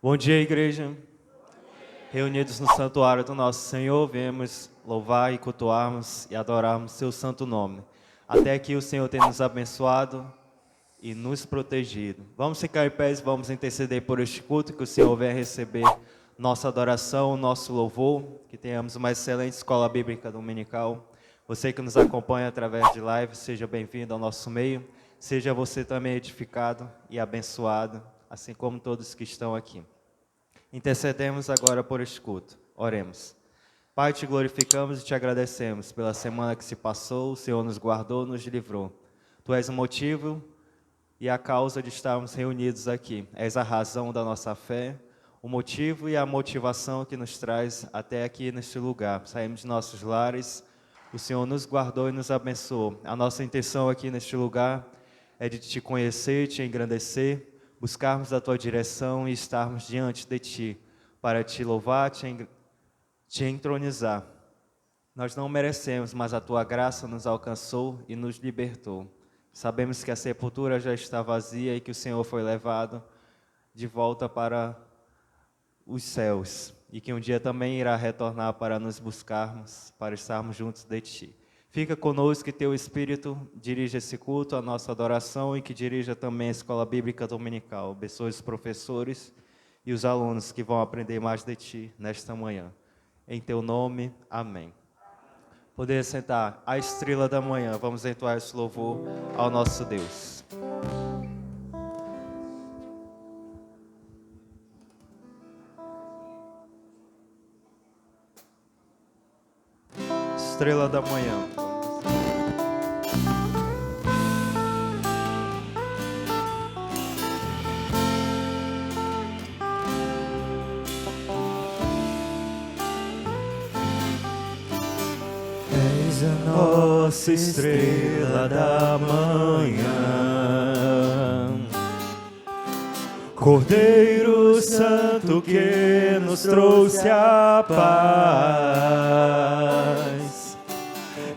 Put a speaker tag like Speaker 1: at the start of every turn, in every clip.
Speaker 1: Bom dia, igreja. Reunidos no santuário do nosso Senhor, viemos louvar e cultuarmos e adorarmos seu santo nome. Até aqui o Senhor tem nos abençoado e nos protegido. Vamos ficar em pé e vamos interceder por este culto, que o Senhor venha receber nossa adoração, nosso louvor, que tenhamos uma excelente escola bíblica dominical. Você que nos acompanha através de live, seja bem-vindo ao nosso meio. Seja você também edificado e abençoado, assim como todos que estão aqui. Intercedemos agora por este culto. Oremos. Pai, te glorificamos e te agradecemos pela semana que se passou. O Senhor nos guardou, nos livrou. Tu és o motivo e a causa de estarmos reunidos aqui. És a razão da nossa fé, o motivo e a motivação que nos traz até aqui neste lugar. Saímos de nossos lares, o Senhor nos guardou e nos abençoou. A nossa intenção aqui neste lugar é de te conhecer, te engrandecer, buscarmos a tua direção e estarmos diante de ti, para te louvar, te entronizar. Nós não merecemos, mas a tua graça nos alcançou e nos libertou. Sabemos que a sepultura já está vazia e que o Senhor foi levado de volta para os céus, e que um dia também irá retornar para nos buscarmos, para estarmos juntos de ti. Fica conosco, que teu Espírito dirija esse culto, a nossa adoração, e que dirija também a Escola Bíblica Dominical. Abençoe os professores e os alunos que vão aprender mais de ti nesta manhã. Em teu nome, amém. Poder sentar, a estrela da manhã. Vamos entoar esse louvor ao nosso Deus. Estrela da manhã. És a nossa estrela da manhã, Cordeiro Santo que nos trouxe a paz.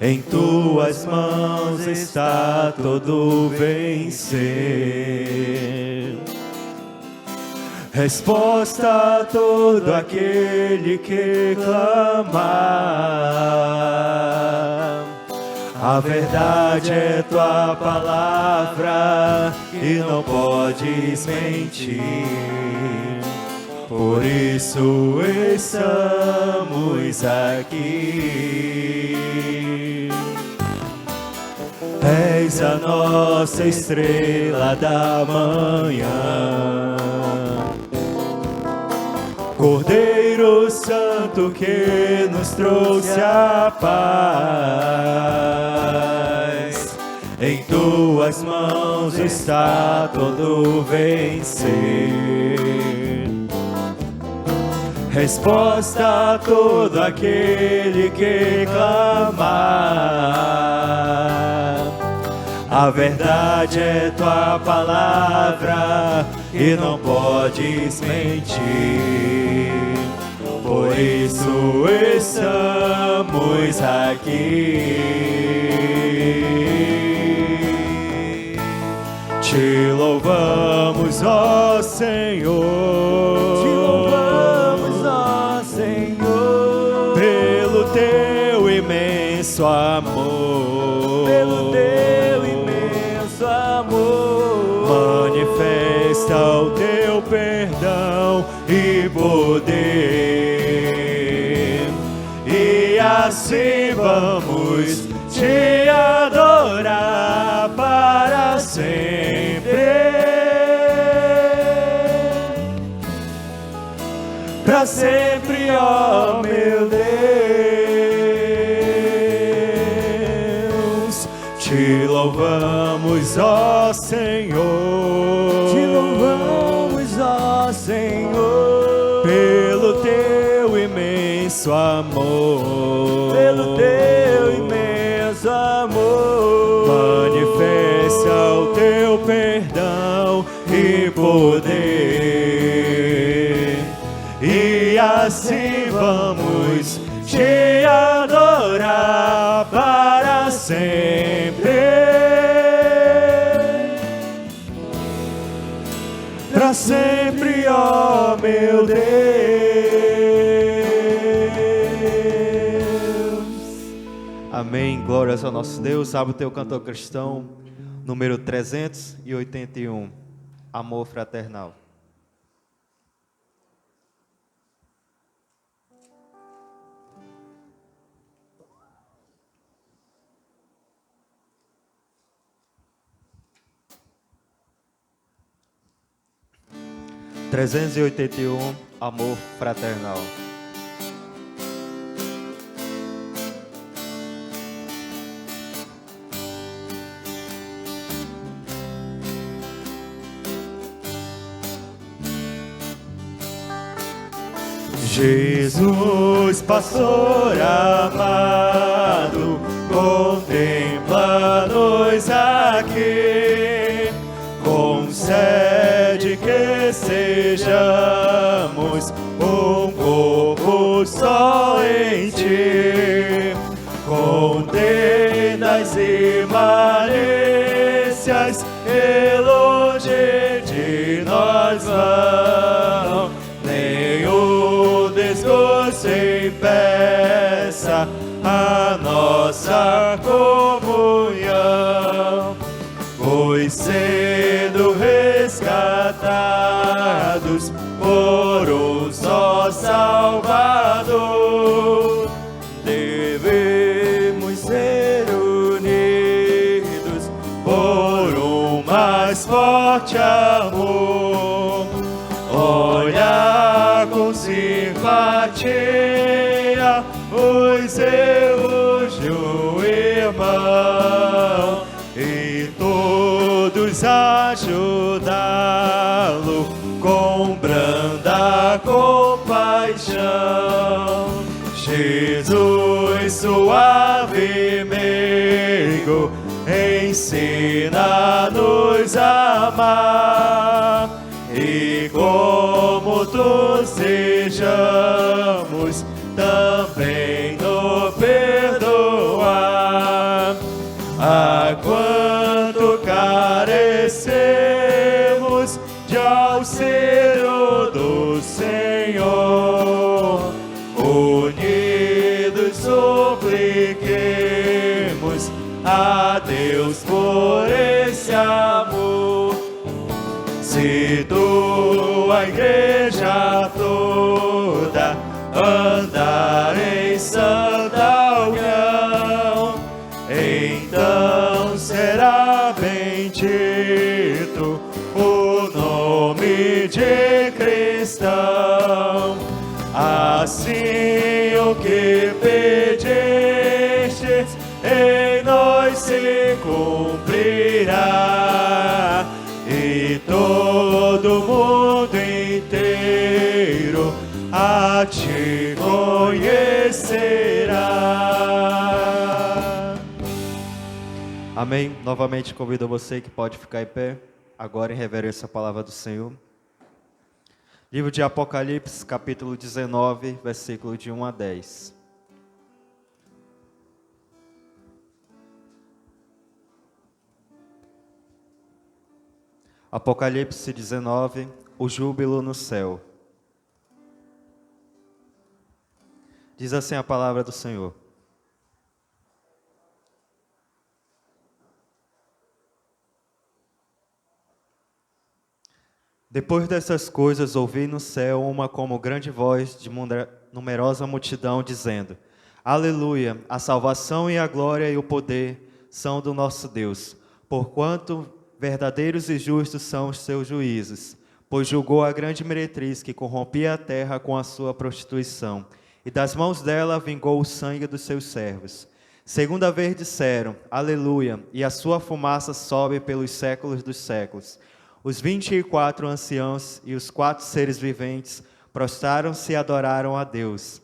Speaker 1: Em tuas mãos está todo vencer. Resposta a todo aquele que clama. A verdade é tua palavra e não podes mentir. Por isso estamos aqui. És a nossa estrela da manhã, Cordeiro Santo que nos trouxe a paz. Em tuas mãos está todo vencer. Resposta a todo aquele que clama. A verdade é tua palavra e não podes mentir. Por isso estamos aqui. Te louvamos, ó Senhor.
Speaker 2: Te louvamos, ó Senhor,
Speaker 1: pelo teu imenso amor.
Speaker 2: pelo teu imenso amor.
Speaker 1: Manifesta o teu perdão e poder, e assim vamos te adorar para sempre. Para sempre, ó meu Deus. Te louvamos, ó Senhor.
Speaker 2: Te louvamos, ó Senhor,
Speaker 1: pelo teu imenso amor.
Speaker 2: pelo teu imenso amor.
Speaker 1: Manifesta o teu perdão e poder, e assim vamos te adorar para sempre.
Speaker 2: para sempre, ó meu Deus.
Speaker 1: Amém. Glórias ao nosso Deus. Abre o teu cantor cristão, número 381. Amor fraternal. Amor fraternal.
Speaker 2: Jesus, pastor amado, contempla-nos aqui, concede que sejamos um corpo só em ti, condena as imanências, elogio de nós vão, nem o desgosto impeça a nossa comunhão, pois sendo resgatados por um só Salvador, devemos ser unidos por um mais forte amor. Olha com simpatia os erros do irmão e todos ajudá-lo com branda compaixão. Jesus, suave meigo, ensina-nos a amar, e como tu sejamos também no perdoar. A quanto carecemos de auxílio do Senhor, unidos supliquemos a Deus por esse amor. Se tua igreja toda andar em santa união, então será bendito o nome de cristão. Assim o que pedistes em nós se cumprirá, e todo mundo inteiro a te conhecerá.
Speaker 1: Amém. Novamente convido você que pode ficar em pé, agora em reverência à palavra do Senhor. Livro de Apocalipse, capítulo 19, versículo de 1 a 10. Apocalipse 19, o júbilo no céu. Diz assim a palavra do Senhor. Depois dessas coisas, ouvi no céu uma como grande voz de numerosa multidão, dizendo: Aleluia, a salvação e a glória e o poder são do nosso Deus, porquanto verdadeiros e justos são os seus juízos, pois julgou a grande meretriz que corrompia a terra com a sua prostituição, e das mãos dela vingou o sangue dos seus servos. Segunda vez disseram: Aleluia, e a sua fumaça sobe pelos séculos dos séculos. Os 24 anciãos e os 4 seres viventes prostraram-se e adoraram a Deus,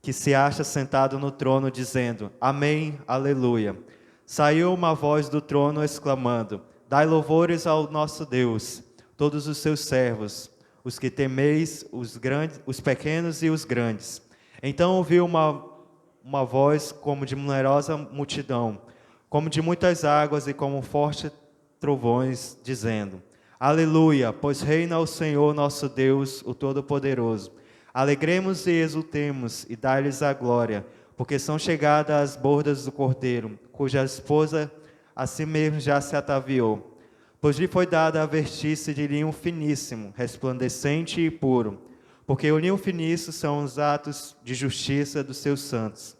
Speaker 1: que se acha sentado no trono, dizendo: Amém, aleluia. Saiu uma voz do trono exclamando: Dai louvores ao nosso Deus, todos os seus servos, os que temeis, os pequenos e os grandes. Então ouvi uma voz como de numerosa multidão, como de muitas águas e como forte trovões, dizendo: Aleluia, pois reina o Senhor nosso Deus, o Todo-Poderoso. Alegremos e exultemos e dai-lhes a glória, porque são chegadas as bordas do Cordeiro, cuja esposa a si mesmo já se ataviou. Pois lhe foi dada a vestir-se de linho finíssimo, resplandecente e puro, porque o linho finíssimo são os atos de justiça dos seus santos.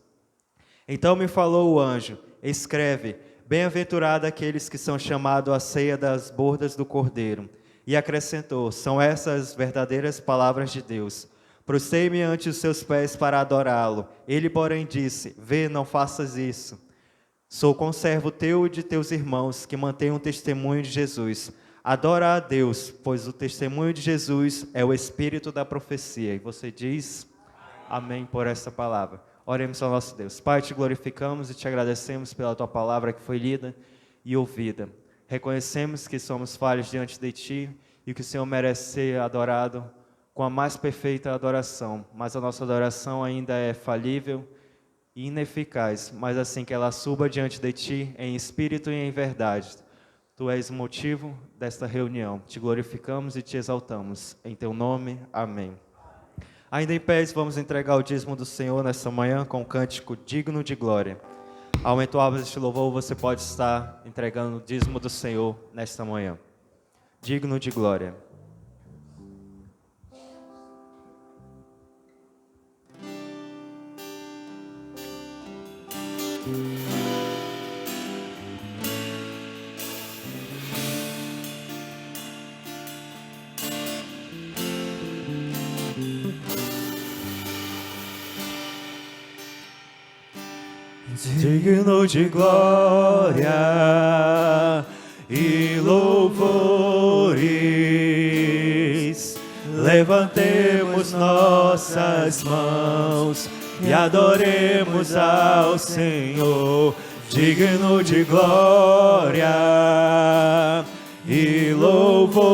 Speaker 1: Então me falou o anjo: escreve, bem-aventurado aqueles que são chamados à ceia das bordas do Cordeiro. E acrescentou: são essas verdadeiras palavras de Deus. Prostei-me ante os seus pés para adorá-lo. Ele, porém, disse: vê, não faças isso. Sou conservo teu e de teus irmãos, que mantêm o testemunho de Jesus. Adora a Deus, pois o testemunho de Jesus é o espírito da profecia. E você diz amém por essa palavra. Oremos ao nosso Deus. Pai, te glorificamos e te agradecemos pela tua palavra que foi lida e ouvida. Reconhecemos que somos falhos diante de ti e que o Senhor merece ser adorado com a mais perfeita adoração. Mas a nossa adoração ainda é falível e ineficaz, mas assim que ela suba diante de ti em espírito e em verdade. Tu és o motivo desta reunião. Te glorificamos e te exaltamos. Em teu nome, amém. Ainda em pés, vamos entregar o dízimo do Senhor nessa manhã com um cântico digno de glória. Ao entoar este louvor, você pode estar entregando o dízimo do Senhor nesta manhã. Digno de glória.
Speaker 2: Digno de glória e louvores, levantemos nossas mãos e adoremos ao Senhor. Digno de glória e louvores,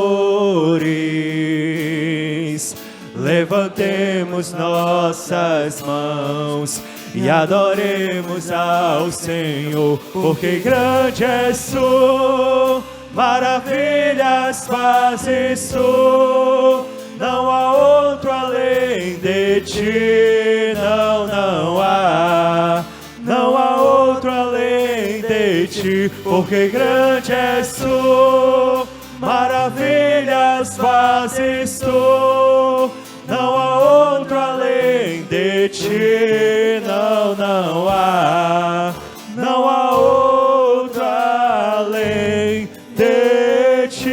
Speaker 2: levantemos nossas mãos e adoremos ao Senhor, porque grande és tu, maravilhas fazes tu, não há outro além de ti, não há outro além de ti, porque grande és tu, maravilhas fazes tu, não há outro além de ti, não há outro além de ti.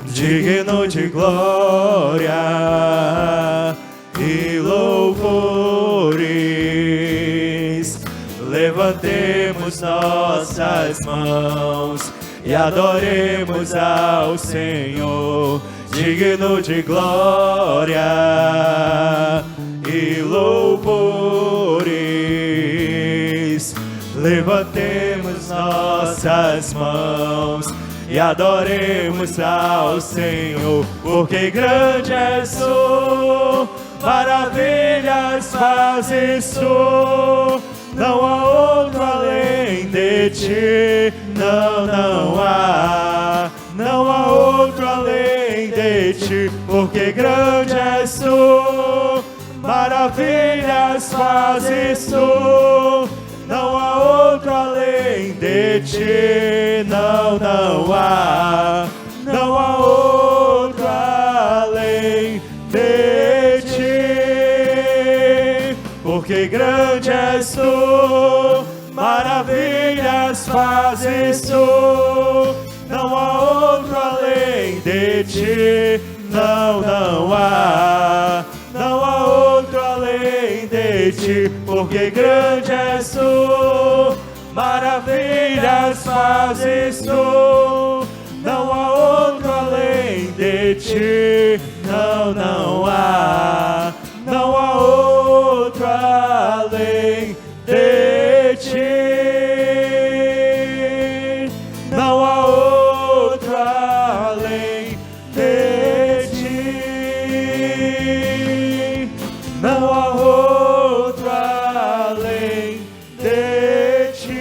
Speaker 2: Digno de glória e louvores, levantemos nossas mãos e adoremos ao Senhor. Digno de glória e louvores, levantemos nossas mãos e adoremos ao Senhor, porque grande és tu, maravilhas fazes tu, não há outro além de ti, não há outro além de ti, porque grande és tu, maravilhas fazes tu, não há outro além de ti, não há outro além de ti, porque grande és tu, maravilhas fazes tu, não há outro além de ti, não há outro além de ti, porque grande és tu, maravilhas fazes tu, não há outro além de ti, não há outro além de ti, não há outro além de ti, não há outro além de ti.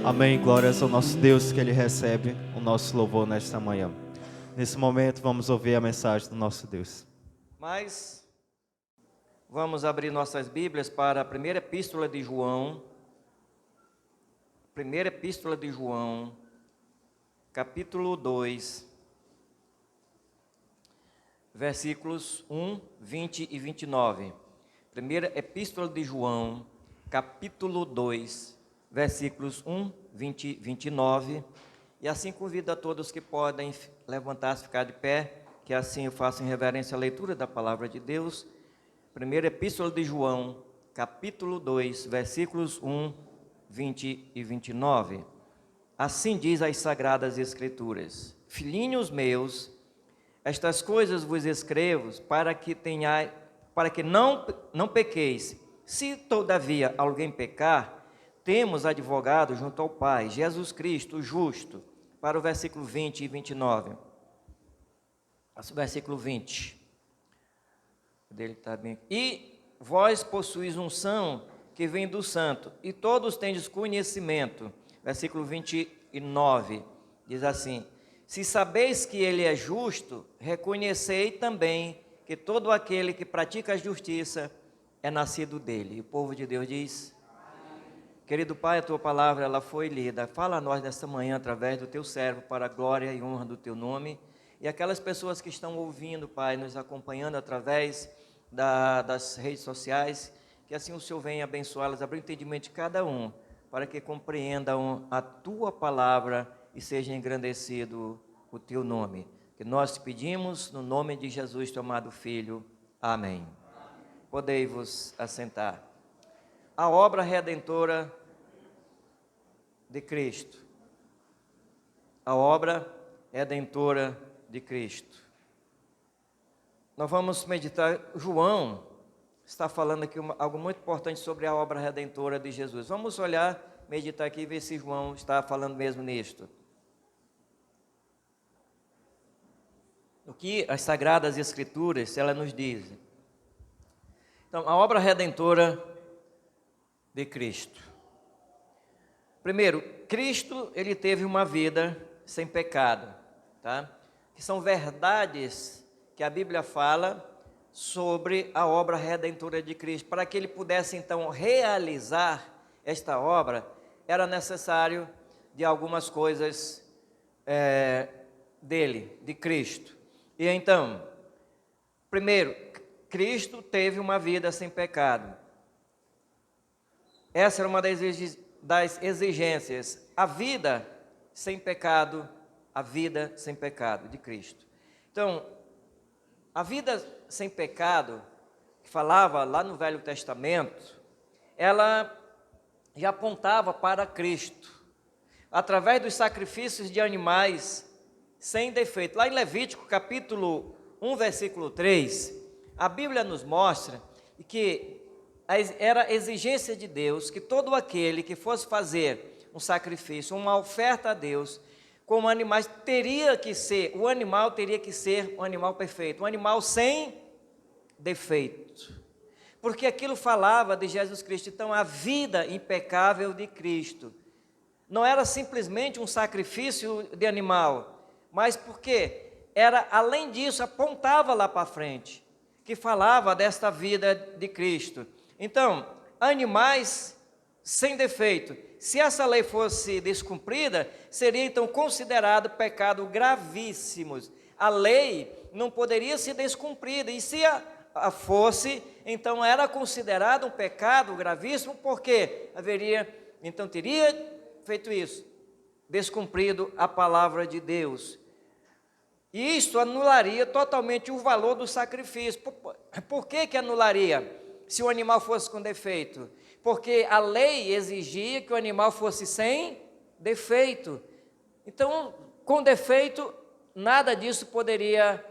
Speaker 1: Amém. Glórias ao nosso Deus, que Ele recebe o nosso louvor nesta manhã. Nesse momento, vamos ouvir a mensagem do nosso Deus.
Speaker 3: Mas vamos abrir nossas Bíblias para a primeira epístola de João. Primeira epístola de João, capítulo 2, versículos 1, 20 e 29. Primeira epístola de João, capítulo 2, versículos 1, 20 e 29. E assim convido a todos que podem levantar-se e ficar de pé, que assim eu faço em reverência à leitura da palavra de Deus. Primeira epístola de João, capítulo 2, versículos 1, 20 e 29. Assim diz as Sagradas Escrituras: Filhinhos meus, estas coisas vos escrevo para que não pequeis. Se todavia alguém pecar, temos advogado junto ao Pai, Jesus Cristo, o justo. Para o versículo 20 e 29. Versículo 20. Dele está bem. E vós possuís unção que vem do santo, e todos tendes conhecimento. Versículo 29. Diz assim: se sabeis que ele é justo, reconhecei também que todo aquele que pratica a justiça é nascido dele. E o povo de Deus diz: querido Pai, a Tua palavra ela foi lida. Fala a nós nesta manhã através do Teu servo para a glória e honra do Teu nome. E aquelas pessoas que estão ouvindo, Pai, nos acompanhando através das redes sociais, que assim o Senhor venha abençoá-las, abrir o entendimento de cada um, para que compreendam a Tua palavra e seja engrandecido o Teu nome. Que nós te pedimos no nome de Jesus, Teu amado Filho. Amém. Podei-vos assentar. A obra redentora de Cristo. A obra redentora de Cristo. Nós vamos meditar. João está falando aqui algo muito importante sobre a obra redentora de Jesus. Vamos olhar, meditar aqui e ver se João está falando mesmo nisto. O que as Sagradas Escrituras, elas nos dizem. Então, a obra redentora de Cristo. Primeiro, Cristo, ele teve uma vida sem pecado, tá? Que são verdades que a Bíblia fala sobre a obra redentora de Cristo. Para que ele pudesse, então, realizar esta obra, era necessário de algumas coisas dele, de Cristo. E então, primeiro, Cristo teve uma vida sem pecado. Essa era uma das exigências. A vida sem pecado, a vida sem pecado de Cristo. Então, a vida sem pecado, que falava lá no Velho Testamento, ela já apontava para Cristo, através dos sacrifícios de animais sem defeito. Lá em Levítico, capítulo 1, versículo 3, a Bíblia nos mostra que era exigência de Deus que todo aquele que fosse fazer um sacrifício, uma oferta a Deus, como animais, o animal teria que ser um animal perfeito, um animal sem defeito. Porque aquilo falava de Jesus Cristo. Então, a vida impecável de Cristo não era simplesmente um sacrifício de animal, mas porque era, além disso, apontava lá para frente, que falava desta vida de Cristo. Então, animais sem defeito. Se essa lei fosse descumprida, seria então considerado pecado gravíssimo. A lei não poderia ser descumprida, e se a fosse, então era considerado um pecado gravíssimo, porque teria feito isso, descumprido a palavra de Deus. E isto anularia totalmente o valor do sacrifício. Por que anularia? Se o animal fosse com defeito? Porque a lei exigia que o animal fosse sem defeito. Então, com defeito, nada disso poderia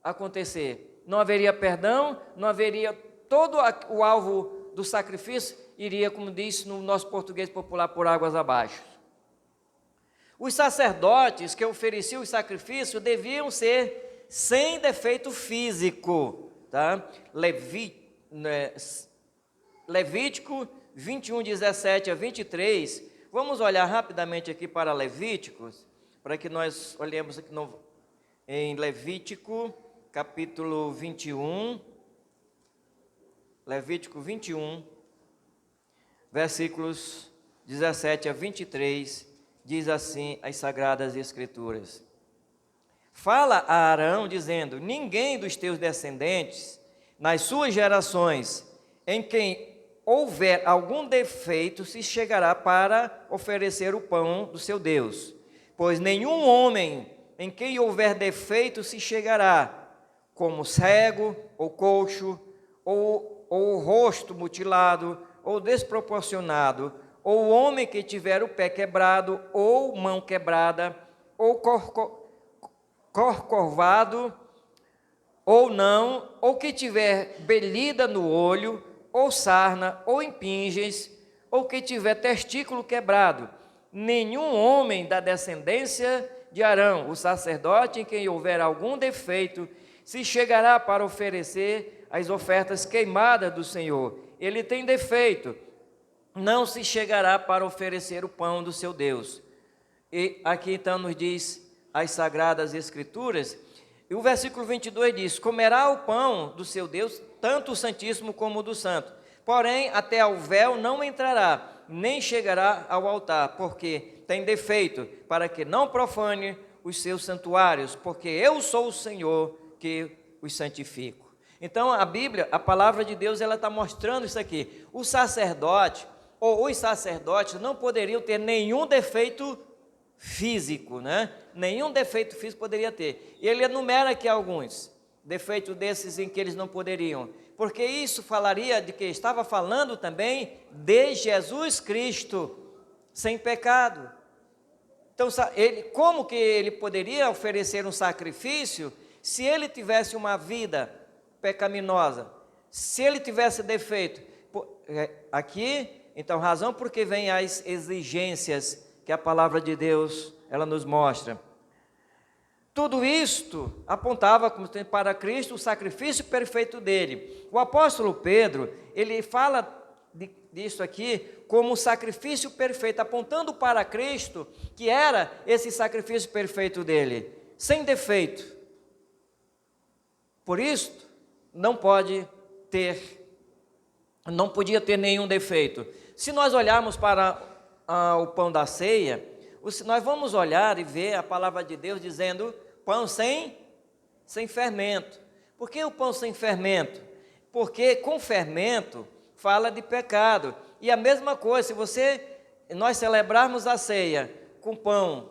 Speaker 3: acontecer. Não haveria perdão, não haveria, todo o alvo do sacrifício iria, como diz no nosso português popular, por águas abaixo. Os sacerdotes que ofereciam o sacrifício deviam ser sem defeito físico, tá? Levítico 21, 17 a 23, Vamos olhar rapidamente aqui para Levíticos, para que nós olhemos aqui em Levítico, capítulo 21. Levítico 21, versículos 17 a 23, diz assim as Sagradas Escrituras. Fala a Arão, dizendo: ninguém dos teus descendentes, nas suas gerações, em quem houver algum defeito, se chegará para oferecer o pão do seu Deus. Pois nenhum homem em quem houver defeito se chegará, como cego, ou coxo, ou o rosto mutilado, ou desproporcionado, ou homem que tiver o pé quebrado, ou mão quebrada, ou corcovado, ou não, ou que tiver belida no olho, ou sarna, ou impinges, ou que tiver testículo quebrado. Nenhum homem da descendência de Arão, o sacerdote, em quem houver algum defeito, se chegará para oferecer as ofertas queimadas do Senhor. Ele tem defeito, não se chegará para oferecer o pão do seu Deus. E aqui então nos diz as Sagradas Escrituras, e o versículo 22 diz: comerá o pão do seu Deus, tanto o Santíssimo como o do Santo, porém até ao véu não entrará, nem chegará ao altar, porque tem defeito, para que não profane os seus santuários, porque eu sou o Senhor que os santifico. Então a Bíblia, a palavra de Deus, ela está mostrando isso aqui. O sacerdote, ou os sacerdotes, não poderiam ter nenhum defeito físico, né? Nenhum defeito físico poderia ter. E ele enumera aqui alguns defeitos desses em que eles não poderiam, porque isso falaria de que estava falando também de Jesus Cristo, sem pecado. Então, como que ele poderia oferecer um sacrifício se ele tivesse uma vida pecaminosa, se ele tivesse defeito? Aqui, então, razão porque vem as exigências que a palavra de Deus, ela nos mostra. Tudo isto apontava para Cristo, o sacrifício perfeito dele. O apóstolo Pedro, ele fala disso aqui como um sacrifício perfeito, apontando para Cristo, que era esse sacrifício perfeito dele, sem defeito. Por isso, não podia ter nenhum defeito. Se nós olharmos para o pão da ceia, nós vamos olhar e ver a palavra de Deus dizendo pão sem fermento. Por que o pão sem fermento? Porque com fermento fala de pecado. E a mesma coisa, se nós celebrarmos a ceia com pão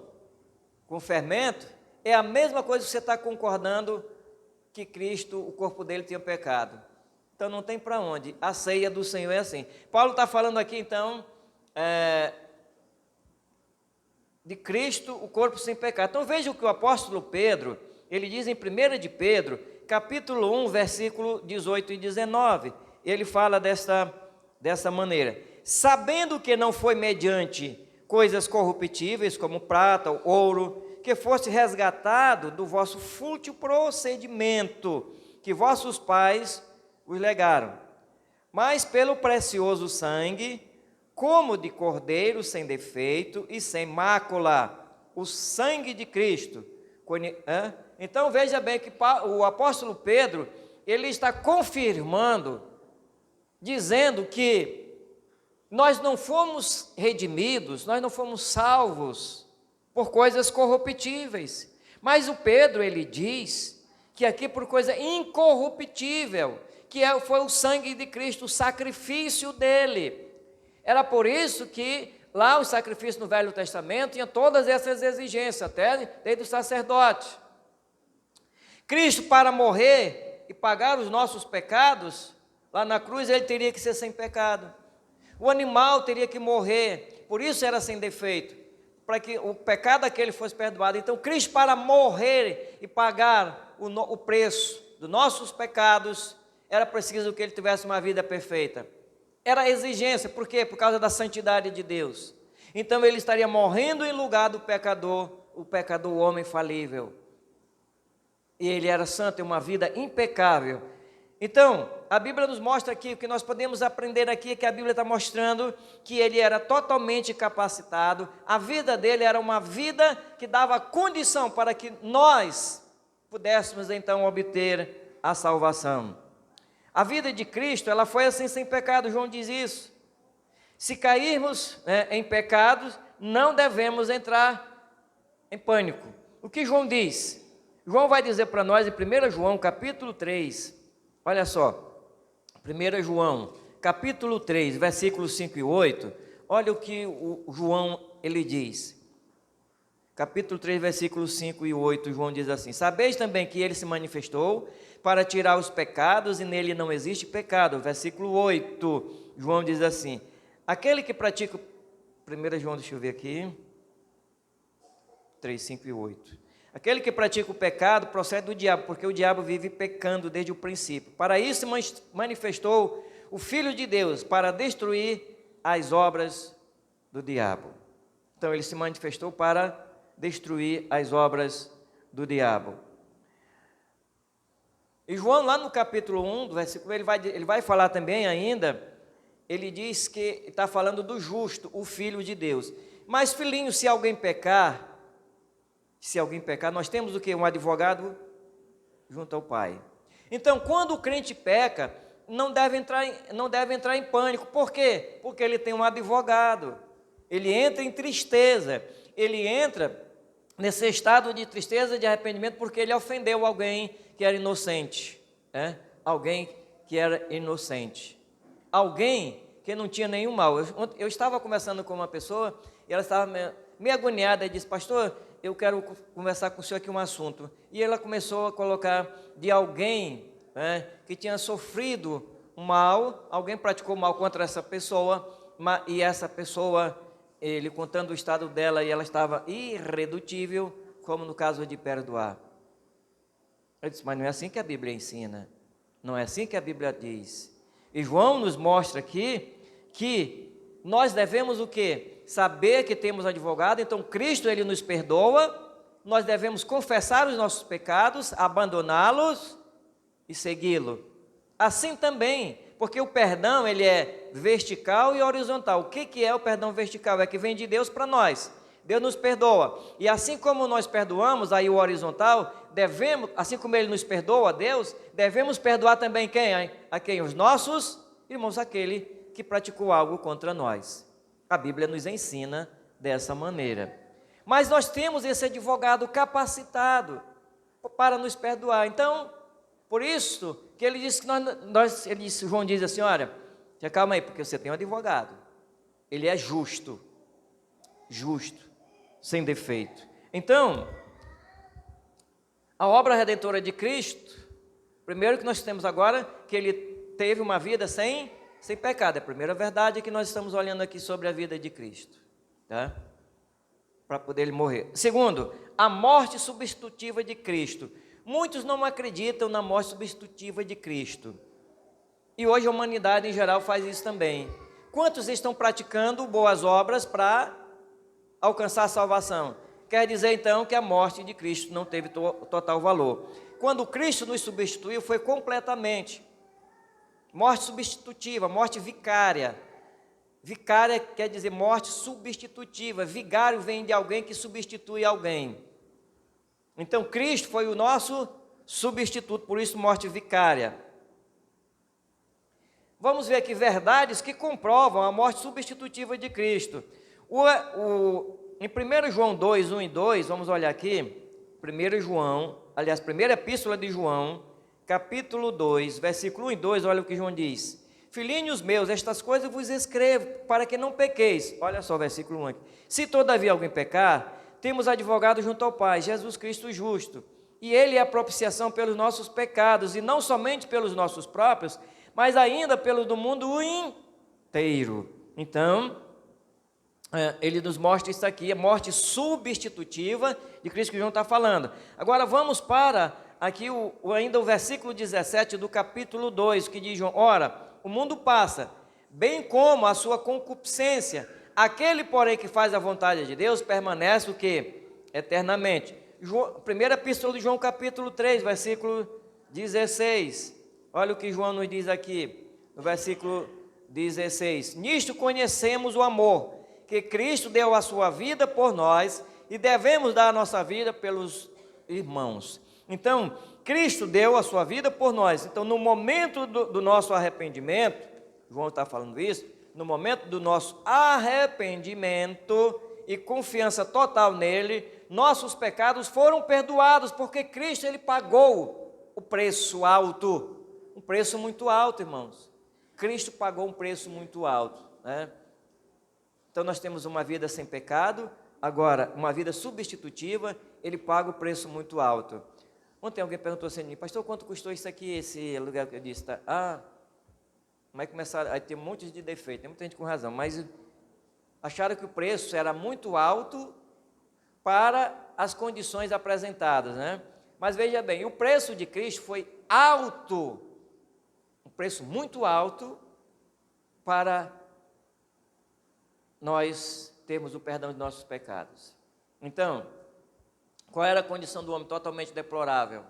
Speaker 3: com fermento, é a mesma coisa que você está concordando que Cristo, o corpo dele, tinha pecado. Então não tem para onde. A ceia do Senhor é assim. Paulo está falando aqui então de Cristo, o corpo sem pecado. Então veja o que o apóstolo Pedro, ele diz em 1 de Pedro, capítulo 1, versículo 18 e 19, ele fala dessa maneira: sabendo que não foi mediante coisas corruptíveis, como prata ou ouro, que fosse resgatado do vosso fútil procedimento, que vossos pais os legaram, mas pelo precioso sangue, como de cordeiro sem defeito e sem mácula, o sangue de Cristo. Então veja bem que o apóstolo Pedro, ele está confirmando, dizendo que nós não fomos redimidos, nós não fomos salvos por coisas corruptíveis, mas o Pedro, ele diz que aqui por coisa incorruptível, que foi o sangue de Cristo, o sacrifício dele. Era por isso que lá o sacrifício no Velho Testamento tinha todas essas exigências, até desde o sacerdote. Cristo, para morrer e pagar os nossos pecados, lá na cruz ele teria que ser sem pecado. O animal teria que morrer, por isso era sem defeito, para que o pecado daquele fosse perdoado. Então Cristo, para morrer e pagar o preço dos nossos pecados, era preciso que ele tivesse uma vida perfeita. Era a exigência, por quê? Por causa da santidade de Deus. Então ele estaria morrendo em lugar do pecador, o homem falível. E ele era santo, uma vida impecável. Então, a Bíblia nos mostra aqui, o que nós podemos aprender aqui é que a Bíblia está mostrando que ele era totalmente capacitado, a vida dele era uma vida que dava condição para que nós pudéssemos então obter a salvação. A vida de Cristo, ela foi assim sem pecado, João diz isso. Se cairmos em pecados, não devemos entrar em pânico. O que João diz? João vai dizer para nós em 1 João capítulo 3, olha só, 1 João capítulo 3, versículos 5 e 8, olha o que o João ele diz. Capítulo 3, versículos 5 e 8, João diz assim: sabeis também que ele se manifestou para tirar os pecados e nele não existe pecado. Versículo 8, João diz assim: aquele que pratica, 1 João, deixa eu ver aqui, 3, 5 e 8. Aquele que pratica o pecado procede do diabo, porque o diabo vive pecando desde o princípio. Para isso manifestou o Filho de Deus, para destruir as obras do diabo. Então ele se manifestou para destruir as obras do diabo. E João, lá no capítulo 1, do versículo, ele vai falar também ainda, ele diz que está falando do justo, o Filho de Deus. Mas, filhinho, se alguém pecar, nós temos o quê? Um advogado junto ao Pai. Então, quando o crente peca, não deve entrar em pânico. Por quê? Porque ele tem um advogado. Ele entra em tristeza. Ele entra nesse estado de tristeza, de arrependimento, porque ele ofendeu alguém que era inocente. Alguém que era inocente. Alguém que não tinha nenhum mal. Eu estava conversando com uma pessoa e ela estava meio agoniada e disse: pastor, eu quero conversar com o senhor aqui um assunto. E ela começou a colocar de alguém que tinha sofrido mal, alguém praticou mal contra essa pessoa, e essa pessoa, ele contando o estado dela, e ela estava irredutível, como no caso de perdoar. Eu disse: mas não é assim que a Bíblia ensina, não é assim que a Bíblia diz. E João nos mostra aqui que nós devemos o quê? Saber que temos advogado. Então Cristo, ele nos perdoa, nós devemos confessar os nossos pecados, abandoná-los e segui-lo. Assim também, porque o perdão, ele é vertical e horizontal. O que é o perdão vertical? É que vem de Deus para nós. Deus nos perdoa, e assim como nós perdoamos, aí o horizontal, assim como ele nos perdoa, Deus, devemos perdoar também quem? A quem? Os nossos irmãos, aquele que praticou algo contra nós. A Bíblia nos ensina dessa maneira. Mas nós temos esse advogado capacitado para nos perdoar. Então, por isso que ele disse que João diz assim: olha, calma aí, porque você tem um advogado. Ele é justo, sem defeito. Então, a obra redentora de Cristo, primeiro que nós temos agora, que ele teve uma vida sem pecado. É a primeira verdade que nós estamos olhando aqui sobre a vida de Cristo, tá? Para poder ele morrer. Segundo, a morte substitutiva de Cristo. Muitos não acreditam na morte substitutiva de Cristo. E hoje a humanidade em geral faz isso também. Quantos estão praticando boas obras para alcançar a salvação? Quer dizer então que a morte de Cristo não teve total valor. Quando Cristo nos substituiu, foi completamente. Morte substitutiva, morte vicária. Vicária quer dizer morte substitutiva. Vigário vem de alguém que substitui alguém. Então Cristo foi o nosso substituto, por isso morte vicária. Vamos ver aqui verdades que comprovam a morte substitutiva de Cristo. Em 1 João 2, 1 e 2, vamos olhar aqui. 1 João, aliás, primeira epístola de João, capítulo 2, versículo 1 e 2, olha o que João diz: filhinhos meus, estas coisas vos escrevo, para que não pequeis. Olha só o versículo 1 aqui. Se todavia alguém pecar, temos advogado junto ao Pai, Jesus Cristo justo. E ele é a propiciação pelos nossos pecados, e não somente pelos nossos próprios, mas ainda pelo do mundo inteiro. Então, ele nos mostra isso aqui, a morte substitutiva de Cristo que João está falando. Agora vamos para aqui ainda o versículo 17 do capítulo 2, que diz João: ora, o mundo passa, bem como a sua concupiscência. Aquele, porém, que faz a vontade de Deus, permanece o quê? Eternamente. Primeira epístola de João, capítulo 3, versículo 16. Olha o que João nos diz aqui, no versículo 16. Nisto conhecemos o amor, que Cristo deu a sua vida por nós e devemos dar a nossa vida pelos irmãos. Então, Cristo deu a sua vida por nós. Então, no momento do nosso arrependimento, João está falando isso, no momento do nosso arrependimento e confiança total nele, nossos pecados foram perdoados, porque Cristo, ele pagou o preço alto, um preço muito alto, irmãos. Cristo pagou um preço muito alto, né? Então nós temos uma vida sem pecado, agora uma vida substitutiva, ele paga o preço muito alto. Ontem alguém perguntou assim, pastor, quanto custou isso aqui, esse lugar que eu disse? Tá? Mas começaram a ter um monte de defeito, tem muita gente com razão, mas acharam que o preço era muito alto para as condições apresentadas, né? Mas veja bem, o preço de Cristo foi alto, um preço muito alto para nós termos o perdão de nossos pecados. Então, qual era a condição do homem? Totalmente deplorável.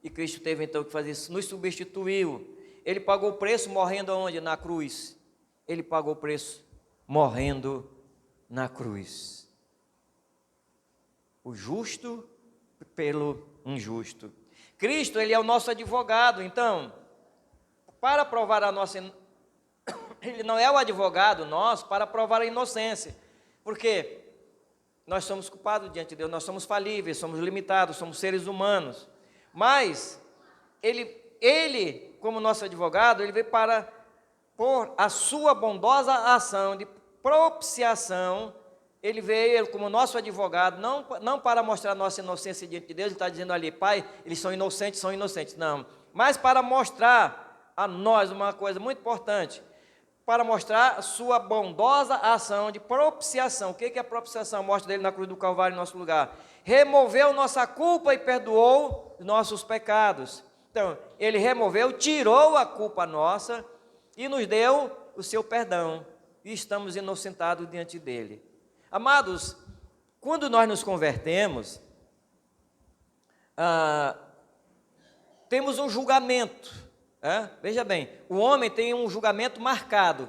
Speaker 3: E Cristo teve então que fazer isso, nos substituiu. Ele pagou o preço morrendo aonde? Na cruz. Ele pagou o preço morrendo na cruz. O justo pelo injusto. Cristo, ele é o nosso advogado. Então, para provar a nossa... Ele não é o advogado nosso para provar a inocência. Porque nós somos culpados diante de Deus, nós somos falíveis, somos limitados, somos seres humanos. Mas, ele como nosso advogado, ele veio para por a sua bondosa ação de propiciação. Ele veio como nosso advogado, não para mostrar nossa inocência diante de Deus. Ele está dizendo ali, Pai, eles são inocentes, não. Mas para mostrar a nós uma coisa muito importante, para mostrar a sua bondosa ação de propiciação. O que é a propiciação? A morte dele na cruz do Calvário em nosso lugar. Removeu nossa culpa e perdoou nossos pecados. Então, ele removeu, tirou a culpa nossa e nos deu o seu perdão. E estamos inocentados diante dele. Amados, quando nós nos convertemos, temos um julgamento. Veja bem, o homem tem um julgamento marcado.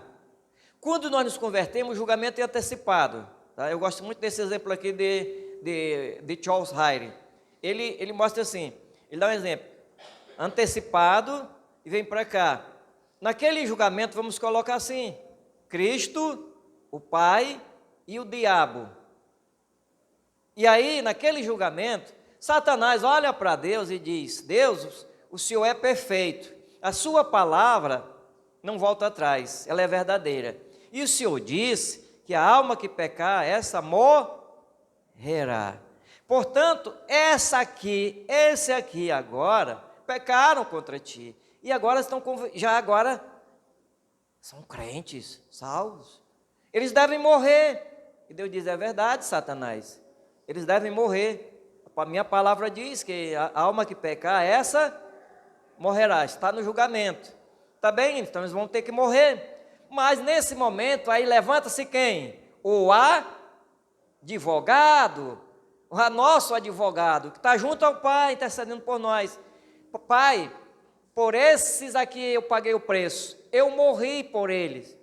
Speaker 3: Quando nós nos convertemos, o julgamento é antecipado. Tá? Eu gosto muito desse exemplo aqui de Charles Hyde. Ele mostra assim, ele dá um exemplo. Antecipado e vem para cá. Naquele julgamento, vamos colocar assim, Cristo, o Pai e o diabo. E aí, naquele julgamento, Satanás olha para Deus e diz, Deus, o Senhor é perfeito. A sua palavra não volta atrás, ela é verdadeira. E o Senhor disse que a alma que pecar, essa morrerá. Portanto, esse aqui agora, pecaram contra ti. E agora agora são crentes, salvos. Eles devem morrer. E Deus diz, é verdade, Satanás. Eles devem morrer. A minha palavra diz que a alma que pecar, essa morrerá, está no julgamento. Tá bem? Então eles vão ter que morrer. Mas nesse momento, aí levanta-se quem? O advogado, o nosso advogado, que está junto ao Pai, intercedendo por nós. Pai, por esses aqui eu paguei o preço, eu morri por eles.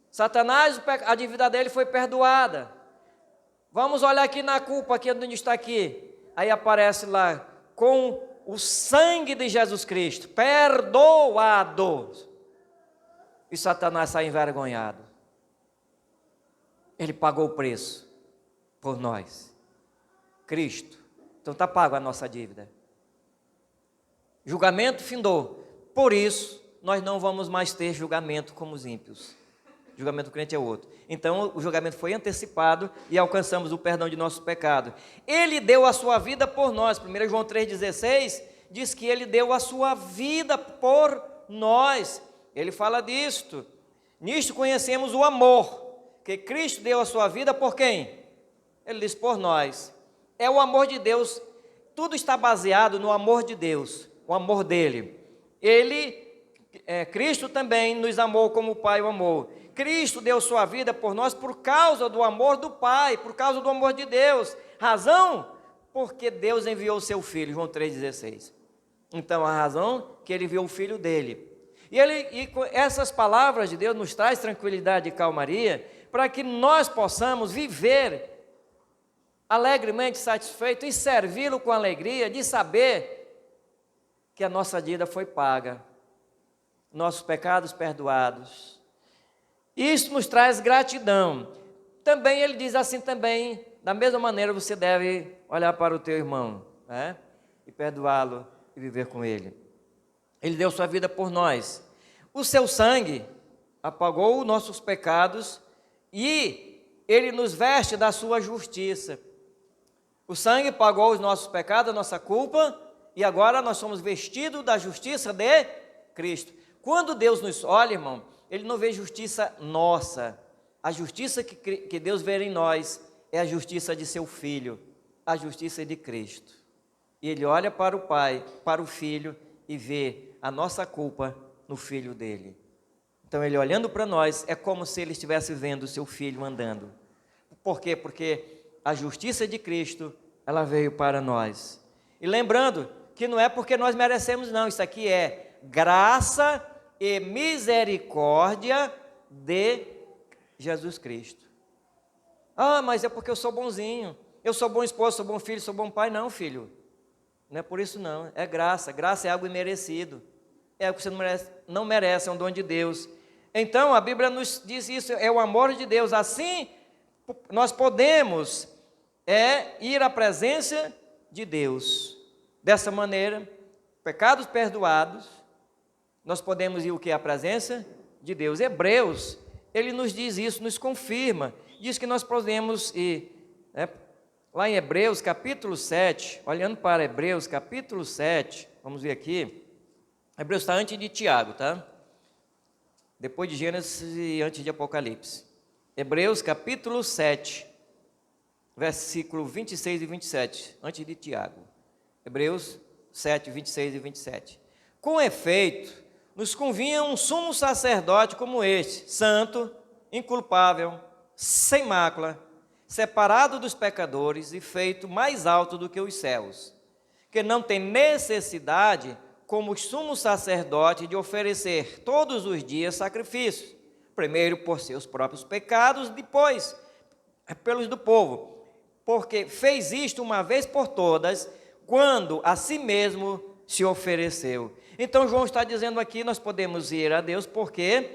Speaker 3: Satanás, a dívida dele foi perdoada. Vamos olhar aqui na culpa, aqui onde está aqui. Aí aparece lá, com o sangue de Jesus Cristo, perdoados. E Satanás sai envergonhado. Ele pagou o preço por nós. Cristo. Então está pago a nossa dívida. Julgamento findou. Por isso, nós não vamos mais ter julgamento como os ímpios. O julgamento do crente é outro. Então, o julgamento foi antecipado e alcançamos o perdão de nosso pecado. Ele deu a sua vida por nós. 1 João 3,16 diz que ele deu a sua vida por nós. Ele fala disto. Nisto conhecemos o amor, que Cristo deu a sua vida por quem? Ele diz por nós. É o amor de Deus. Tudo está baseado no amor de Deus, o amor dele. Cristo também nos amou como o Pai o amou. Cristo deu sua vida por nós por causa do amor do Pai, por causa do amor de Deus. Razão? Porque Deus enviou o seu Filho, João 3,16. Então, a razão que ele viu o filho dele. E com essas palavras de Deus nos traz tranquilidade e calmaria, para que nós possamos viver alegremente satisfeito e servi-lo com alegria, de saber que a nossa dívida foi paga, nossos pecados perdoados. Isso nos traz gratidão. Também ele diz assim também, da mesma maneira você deve olhar para o teu irmão, né? E perdoá-lo e viver com ele. Ele deu sua vida por nós. O seu sangue apagou os nossos pecados e ele nos veste da sua justiça. O sangue pagou os nossos pecados, a nossa culpa, e agora nós somos vestidos da justiça de Cristo. Quando Deus nos olha, irmão, Ele não vê justiça nossa. A justiça que Deus vê em nós é a justiça de seu Filho, a justiça de Cristo. E Ele olha para o Pai, para o Filho, e vê a nossa culpa no Filho dele. Então, Ele olhando para nós, é como se Ele estivesse vendo o seu Filho andando. Por quê? Porque a justiça de Cristo, ela veio para nós. E lembrando que não é porque nós merecemos, não. Isso aqui é graça e misericórdia de Jesus Cristo. Ah, mas é porque eu sou bonzinho. Eu sou bom esposo, sou bom filho, sou bom pai. Não, filho. Não é por isso, não. É graça. Graça é algo imerecido. É algo que você não merece, é um dom de Deus. Então, a Bíblia nos diz isso, é o amor de Deus. Assim, nós podemos ir à presença de Deus. Dessa maneira, pecados perdoados, nós podemos ir o que? À presença de Deus. Hebreus, ele nos diz isso, nos confirma. Diz que nós podemos ir, lá em Hebreus capítulo 7, olhando para Hebreus capítulo 7, vamos ver aqui. Hebreus está antes de Tiago, tá? Depois de Gênesis e antes de Apocalipse. Hebreus capítulo 7, versículo 26 e 27, antes de Tiago. Hebreus 7, 26 e 27. Com efeito, nos convinha um sumo sacerdote como este, santo, inculpável, sem mácula, separado dos pecadores e feito mais alto do que os céus, que não tem necessidade, como sumo sacerdote, de oferecer todos os dias sacrifícios, primeiro por seus próprios pecados, depois pelos do povo, porque fez isto uma vez por todas, quando a si mesmo se ofereceu. Então João está dizendo aqui, nós podemos ir a Deus, porque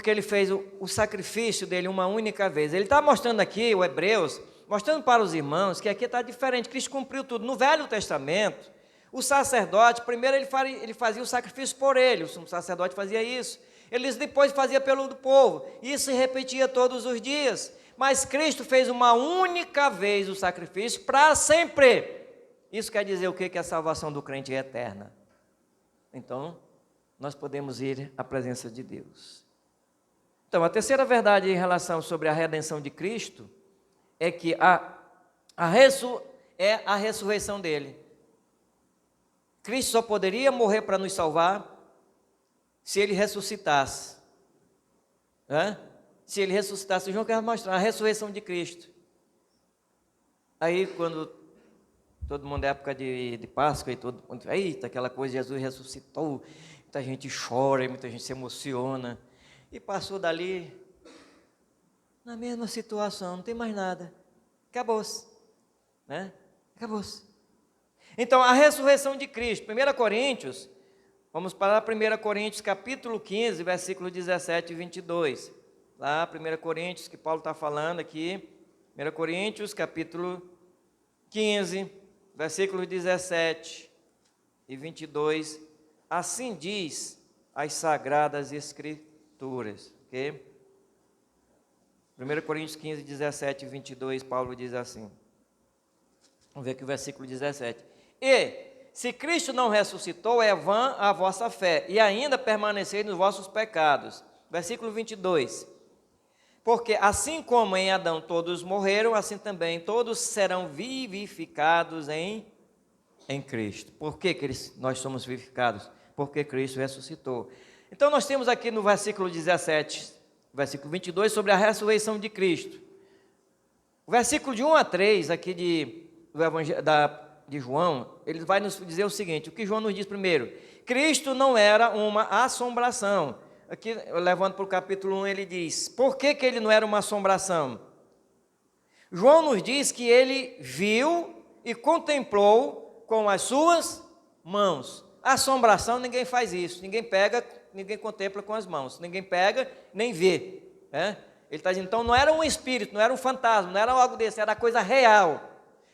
Speaker 3: ele fez o sacrifício dele uma única vez. Ele está mostrando aqui, o Hebreus, mostrando para os irmãos, que aqui está diferente, Cristo cumpriu tudo. No Velho Testamento, o sacerdote, primeiro ele fazia o sacrifício por ele, o sacerdote fazia isso. Eles depois fazia pelo do povo, isso se repetia todos os dias. Mas Cristo fez uma única vez o sacrifício para sempre. Isso quer dizer o quê? Que a salvação do crente é eterna. Então, nós podemos ir à presença de Deus. Então, a terceira verdade em relação sobre a redenção de Cristo é que a ressurreição dele. Cristo só poderia morrer para nos salvar se ele ressuscitasse. Se ele ressuscitasse, João quer mostrar a ressurreição de Cristo. Aí, quando todo mundo é época de Páscoa e todo mundo, eita, aquela coisa, Jesus ressuscitou, muita gente chora, muita gente se emociona, e passou dali, na mesma situação, não tem mais nada, acabou-se, Acabou-se. Então, a ressurreição de Cristo, 1 Coríntios, vamos para 1 Coríntios capítulo 15, versículo 17 e 22, lá 1 Coríntios, que Paulo está falando aqui, 1 Coríntios capítulo 15, versículos 17 e 22, assim diz as Sagradas Escrituras, ok? 1 Coríntios 15, 17 e 22, Paulo diz assim, vamos ver aqui o versículo 17, e se Cristo não ressuscitou, é vã a vossa fé, e ainda permaneceis nos vossos pecados. Versículo 22, porque assim como em Adão todos morreram, assim também todos serão vivificados em Cristo. Por que nós somos vivificados? Porque Cristo ressuscitou. Então nós temos aqui no versículo 17, versículo 22, sobre a ressurreição de Cristo. O versículo de 1 a 3 aqui de João, ele vai nos dizer o seguinte, o que João nos diz primeiro: Cristo não era uma assombração. Aqui, levando para o capítulo 1, ele diz, por que ele não era uma assombração? João nos diz que ele viu e contemplou com as suas mãos. Assombração, ninguém faz isso, ninguém pega, ninguém contempla com as mãos, ninguém pega, nem vê, né? Ele está dizendo, então não era um espírito, não era um fantasma, não era algo desse, era coisa real.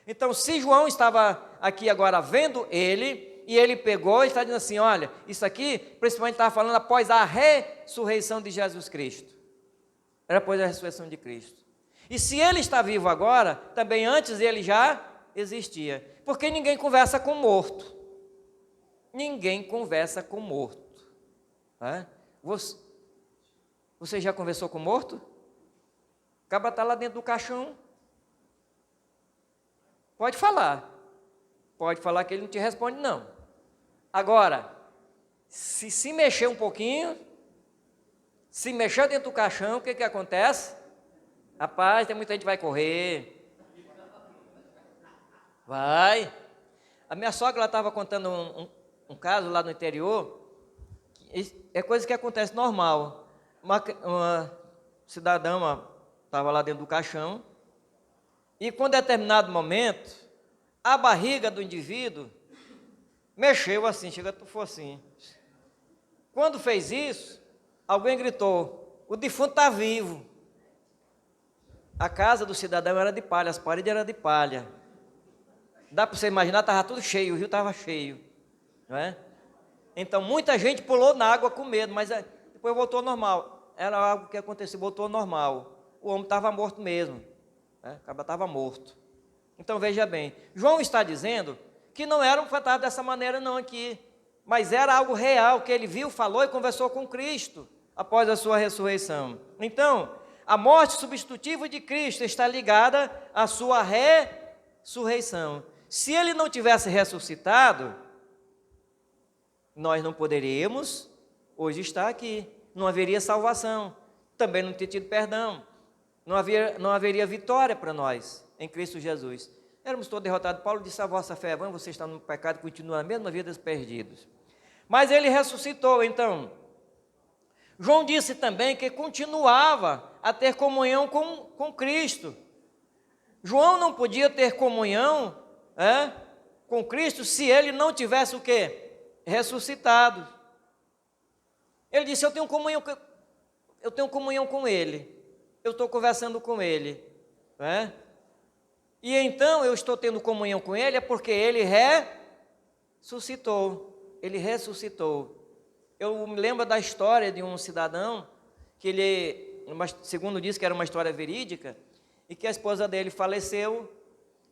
Speaker 3: Então, se João estava aqui agora vendo ele, e ele pegou e está dizendo assim, olha, isso aqui, principalmente estava falando após a ressurreição de Jesus Cristo. Era após a ressurreição de Cristo. E se ele está vivo agora, também antes ele já existia. Porque ninguém conversa com morto. Ninguém conversa com morto. Né? Você já conversou com morto? Acaba estar lá dentro do caixão. Pode falar. Pode falar que ele não te responde, não. Agora, se mexer um pouquinho, se mexer dentro do caixão, o que acontece? Rapaz, tem muita gente que vai correr. Vai. A minha sogra estava contando um caso lá no interior. É coisa que acontece normal. Uma cidadã estava lá dentro do caixão. E com determinado momento, a barriga do indivíduo mexeu assim, chega a for assim. Quando fez isso, alguém gritou, o defunto está vivo. A casa do cidadão era de palha, as paredes eram de palha. Dá para você imaginar, estava tudo cheio, o rio estava cheio. Não é? Então, muita gente pulou na água com medo, mas depois voltou ao normal. Era algo que aconteceu, voltou ao normal. O homem estava morto mesmo. Né? O cara estava morto. Então, veja bem, João está dizendo que não era um fantasma dessa maneira não aqui, mas era algo real, que ele viu, falou e conversou com Cristo após a sua ressurreição. Então, a morte substitutiva de Cristo está ligada à sua ressurreição. Se ele não tivesse ressuscitado, nós não poderíamos hoje estar aqui. Não haveria salvação, também não teria tido perdão, não haveria vitória para nós em Cristo Jesus. Éramos todos derrotados. Paulo disse, a vossa fé é vã, você está no pecado e continua na mesma vida dos perdidos. Mas ele ressuscitou, então. João disse também que continuava a ter comunhão com Cristo. João não podia ter comunhão com Cristo se ele não tivesse o quê? Ressuscitado. Ele disse, eu tenho comunhão com ele, eu estou conversando com ele. E então eu estou tendo comunhão com ele, é porque ele ressuscitou. Ele ressuscitou. Eu me lembro da história de um cidadão, que ele, segundo diz que era uma história verídica, e que a esposa dele faleceu,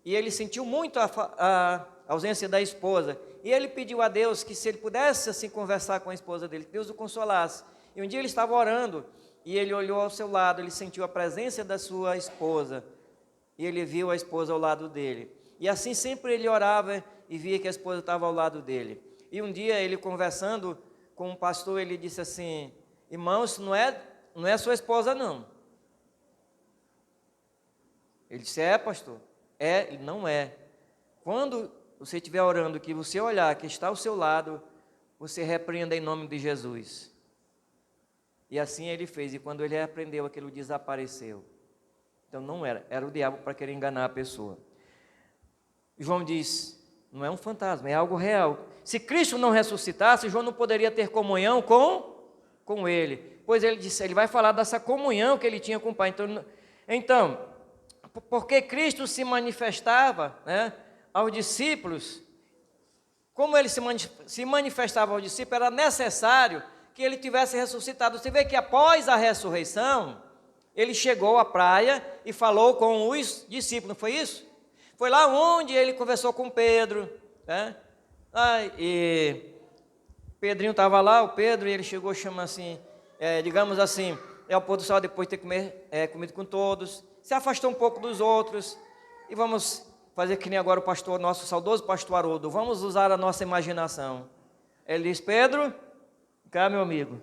Speaker 3: e ele sentiu muito a ausência da esposa, e ele pediu a Deus que se ele pudesse assim conversar com a esposa dele, que Deus o consolasse. E um dia ele estava orando, e ele olhou ao seu lado, ele sentiu a presença da sua esposa, e ele viu a esposa ao lado dele. E assim sempre ele orava e via que a esposa estava ao lado dele. E um dia ele conversando com um pastor, ele disse assim, irmão, isso não é sua esposa não. Ele disse, pastor, e não é. Quando você estiver orando, que você olhar que está ao seu lado, você repreenda em nome de Jesus. E assim ele fez, e quando ele repreendeu, aquilo desapareceu. Então não era o diabo para querer enganar a pessoa. João diz, não é um fantasma, é algo real. Se Cristo não ressuscitasse, João não poderia ter comunhão com ele. Pois ele disse, ele vai falar dessa comunhão que ele tinha com o Pai. Então porque Cristo se manifestava aos discípulos, como ele se manifestava aos discípulos, era necessário que ele tivesse ressuscitado. Você vê que após a ressurreição, ele chegou à praia e falou com os discípulos, não foi isso? Foi lá onde ele conversou com Pedro, e Pedrinho estava lá, o Pedro, e ele chegou, chama assim, digamos assim, ao pôr do sol, depois de ter comido com todos, se afastou um pouco dos outros, e vamos fazer que nem agora o pastor, nosso saudoso pastor Haroldo, vamos usar a nossa imaginação. Ele diz, Pedro, cá meu amigo,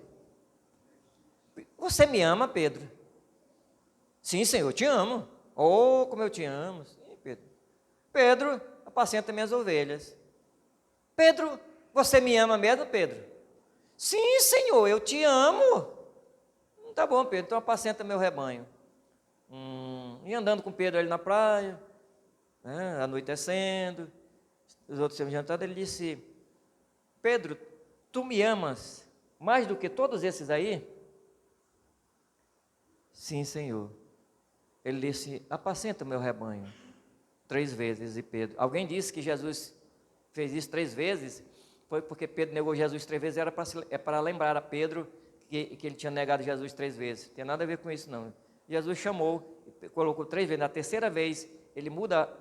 Speaker 3: você me ama, Pedro? Sim, Senhor, eu te amo. Oh, como eu te amo. Sim, Pedro. Pedro, apacenta minhas ovelhas. Pedro, você me ama mesmo, Pedro? Sim, Senhor, eu te amo. Tá bom, Pedro, então apacenta meu rebanho. E andando com Pedro ali na praia, né, anoitecendo, os outros tinham jantado, ele disse: Pedro, tu me amas mais do que todos esses aí? Sim, Senhor. Ele disse: apacenta meu rebanho. 3 vezes. E Pedro, alguém disse que Jesus fez isso 3 vezes, foi porque Pedro negou Jesus 3 vezes, é para lembrar a Pedro que ele tinha negado Jesus 3 vezes. Não tem nada a ver com isso, não. Jesus chamou, colocou 3 vezes. Na terceira vez, ele muda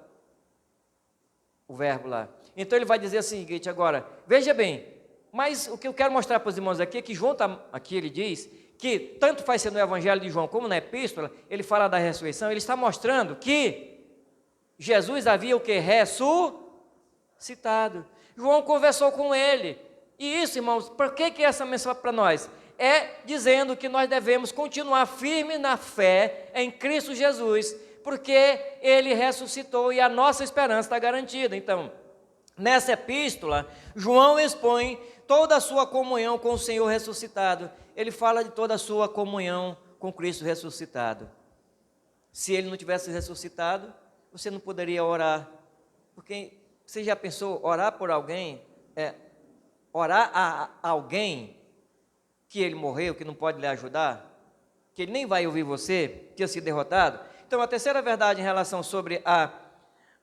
Speaker 3: o verbo lá. Então ele vai dizer o seguinte agora: veja bem, mas o que eu quero mostrar para os irmãos aqui é que João aqui ele diz que tanto faz ser no Evangelho de João como na Epístola, ele fala da ressurreição, ele está mostrando que Jesus havia o que? Ressuscitado. João conversou com ele. E isso, irmãos, por que essa mensagem para nós? É dizendo que nós devemos continuar firmes na fé em Cristo Jesus, porque Ele ressuscitou e a nossa esperança está garantida. Então, nessa epístola, João expõe toda a sua comunhão com o Senhor ressuscitado. Ele fala de toda a sua comunhão com Cristo ressuscitado. Se Ele não tivesse ressuscitado, você não poderia orar, porque você já pensou, orar por alguém, orar a alguém que ele morreu, que não pode lhe ajudar, que ele nem vai ouvir você, tinha sido derrotado? Então, a terceira verdade em relação sobre a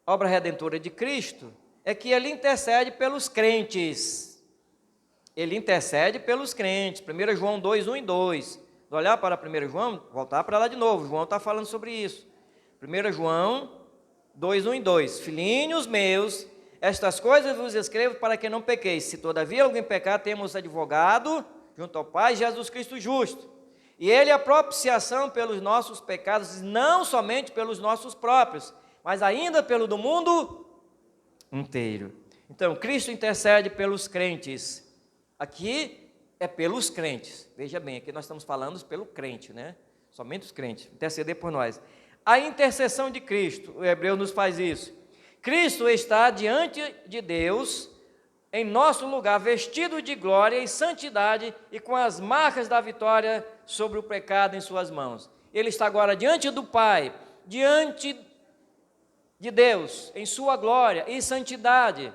Speaker 3: obra redentora de Cristo é que Ele intercede pelos crentes. Ele intercede pelos crentes. 1 João 2, 1 e 2. Vou olhar para 1 João, voltar para lá de novo, João está falando sobre isso. 1 João 2, 1 e 2. Filhinhos meus, estas coisas vos escrevo para que não pequeis. Se todavia alguém pecar, temos advogado junto ao Pai, Jesus Cristo justo. E Ele é a propiciação pelos nossos pecados, não somente pelos nossos próprios, mas ainda pelo do mundo inteiro. Então, Cristo intercede pelos crentes. Aqui é pelos crentes. Veja bem, aqui nós estamos falando pelo crente, né? Somente os crentes, interceder por nós. A intercessão de Cristo, o Hebreu nos faz isso. Cristo está diante de Deus, em nosso lugar, vestido de glória e santidade e com as marcas da vitória sobre o pecado em suas mãos. Ele está agora diante do Pai, diante de Deus, em sua glória e santidade,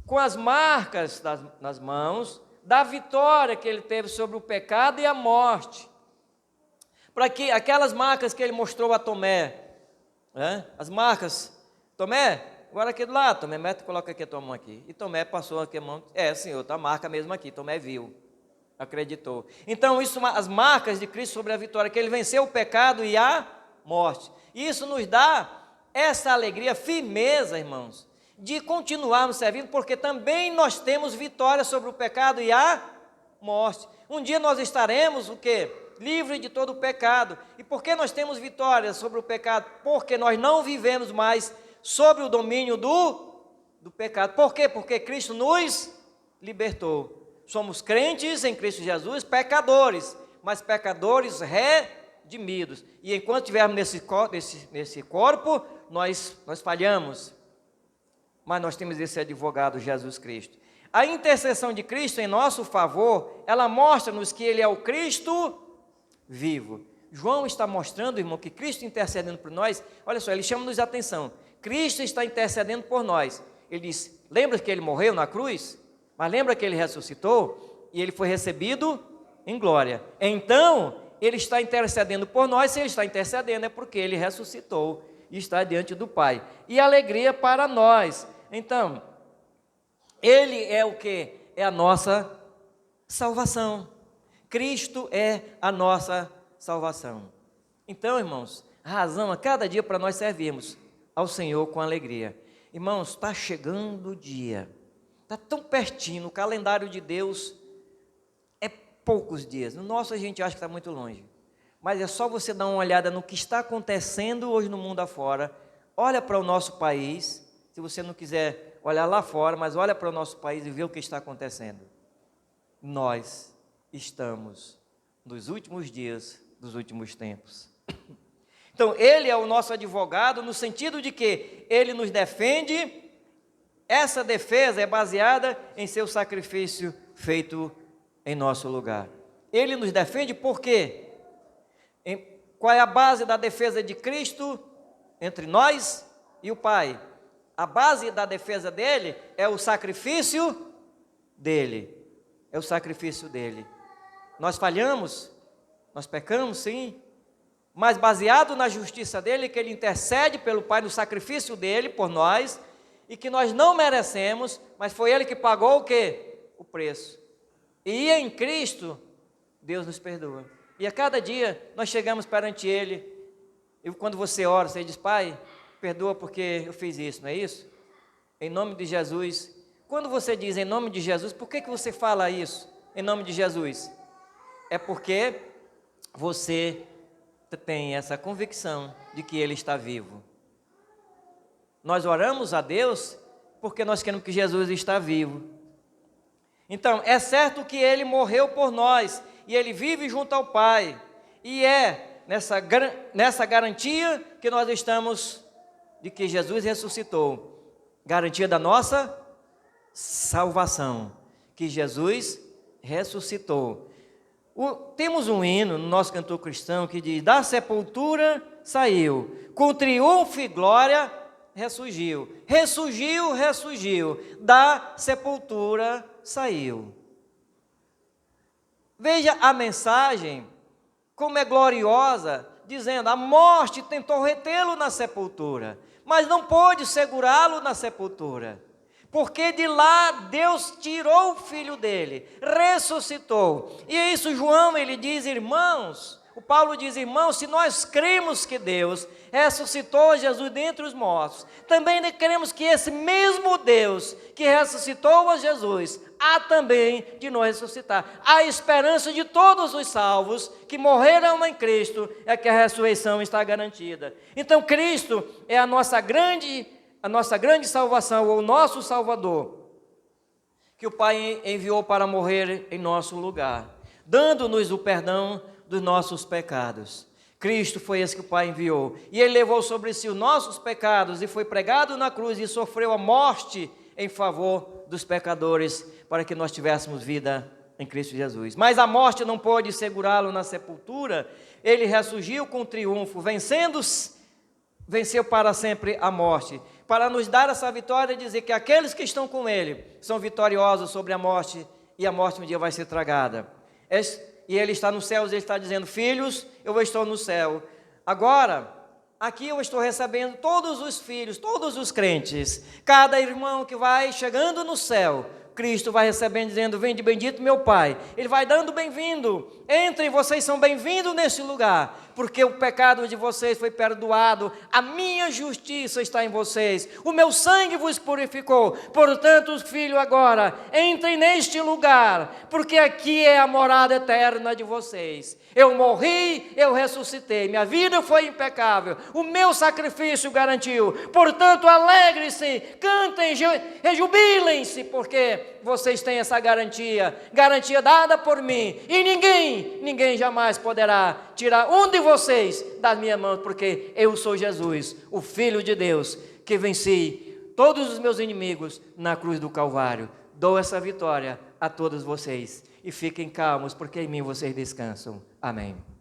Speaker 3: com as marcas nas mãos da vitória que ele teve sobre o pecado e a morte. Para que aquelas marcas que ele mostrou a Tomé, né? As marcas, Tomé, agora aqui do lado, Tomé, coloca aqui a tua mão aqui. E Tomé passou aqui a mão, Senhor, está a marca mesmo aqui. Tomé viu, acreditou. Então, isso, as marcas de Cristo sobre a vitória, que Ele venceu o pecado e a morte. Isso nos dá essa alegria, firmeza, irmãos, de continuarmos servindo, porque também nós temos vitória sobre o pecado e a morte. Um dia nós estaremos, o quê? Livre de todo o pecado. E por que nós temos vitória sobre o pecado? Porque nós não vivemos mais sobre o domínio do pecado. Por quê? Porque Cristo nos libertou. Somos crentes em Cristo Jesus, pecadores, mas pecadores redimidos. E enquanto estivermos nesse corpo, nós falhamos. Mas nós temos esse advogado, Jesus Cristo. A intercessão de Cristo em nosso favor, ela mostra-nos que Ele é o Cristo vivo. João está mostrando, irmão, que Cristo intercedendo por nós, olha só, ele chama-nos a atenção. Cristo está intercedendo por nós. Ele diz, lembra que Ele morreu na cruz? Mas lembra que Ele ressuscitou? E Ele foi recebido em glória. Então, Ele está intercedendo por nós. Se Ele está intercedendo é porque Ele ressuscitou e está diante do Pai. E alegria para nós. Então, Ele é o que? É a nossa salvação. Cristo é a nossa salvação. Então, irmãos, razão a cada dia para nós servirmos ao Senhor com alegria. Irmãos, está chegando o dia. Está tão pertinho, o calendário de Deus é poucos dias. No nosso a gente acha que está muito longe. Mas é só você dar uma olhada no que está acontecendo hoje no mundo afora. Olha para o nosso país, se você não quiser olhar lá fora, mas olha para o nosso país e vê o que está acontecendo. Nós estamos nos últimos dias dos últimos tempos. Então, Ele é o nosso advogado no sentido de que Ele nos defende. Essa defesa é baseada em seu sacrifício feito em nosso lugar. Ele nos defende por quê? Qual é a base da defesa de Cristo entre nós e o Pai? A base da defesa dele é o sacrifício dele. É o sacrifício dele. Nós falhamos, nós pecamos, sim, mas baseado na justiça dele, que ele intercede pelo Pai no sacrifício dele por nós, e que nós não merecemos, mas foi ele que pagou o quê? O preço. E em Cristo, Deus nos perdoa. E a cada dia nós chegamos perante Ele, e quando você ora, você diz: Pai, perdoa porque eu fiz isso, não é isso? Em nome de Jesus. Quando você diz em nome de Jesus, por que você fala isso? Em nome de Jesus? É porque você tem essa convicção de que Ele está vivo. Nós oramos a Deus porque nós queremos que Jesus está vivo. Então, é certo que Ele morreu por nós, e Ele vive junto ao Pai, e é nessa garantia que nós estamos de que Jesus ressuscitou, garantia da nossa salvação, que Jesus ressuscitou. Temos um hino no nosso cantor cristão que diz: da sepultura saiu, com triunfo e glória ressurgiu, ressurgiu, ressurgiu, da sepultura saiu. Veja a mensagem, como é gloriosa, dizendo: a morte tentou retê-lo na sepultura, mas não pôde segurá-lo na sepultura, porque de lá Deus tirou o Filho dele, ressuscitou. E é isso João, ele diz: irmãos, o Paulo diz: irmãos, se nós cremos que Deus ressuscitou Jesus dentre os mortos, também cremos que esse mesmo Deus que ressuscitou a Jesus, há também de nos ressuscitar. A esperança de todos os salvos que morreram em Cristo é que a ressurreição está garantida. Então Cristo é a nossa grande salvação, ou o nosso Salvador, que o Pai enviou para morrer em nosso lugar, dando-nos o perdão dos nossos pecados. Cristo foi esse que o Pai enviou, e Ele levou sobre si os nossos pecados, e foi pregado na cruz, e sofreu a morte em favor dos pecadores, para que nós tivéssemos vida em Cristo Jesus. Mas a morte não pôde segurá-lo na sepultura. Ele ressurgiu com triunfo, venceu para sempre a morte, para nos dar essa vitória e dizer que aqueles que estão com Ele são vitoriosos sobre a morte, e a morte um dia vai ser tragada. E Ele está nos céus, Ele está dizendo: filhos, eu estou no céu. Agora, aqui eu estou recebendo todos os filhos, todos os crentes, cada irmão que vai chegando no céu, Cristo vai recebendo, dizendo: vinde bendito meu Pai. Ele vai dando bem-vindo. Entrem, vocês são bem-vindos nesse lugar, porque o pecado de vocês foi perdoado, a minha justiça está em vocês, o meu sangue vos purificou. Portanto, filho, agora entrem neste lugar, porque aqui é a morada eterna de vocês. Eu morri, eu ressuscitei, minha vida foi impecável, o meu sacrifício garantiu. Portanto, alegrem-se, cantem, rejubilem-se, porque vocês têm essa garantia dada por mim, e ninguém jamais poderá tirar um de vocês das minhas mãos, porque eu sou Jesus, o Filho de Deus, que venci todos os meus inimigos na cruz do Calvário. Dou essa vitória a todos vocês, e fiquem calmos, porque em mim vocês descansam. Amém.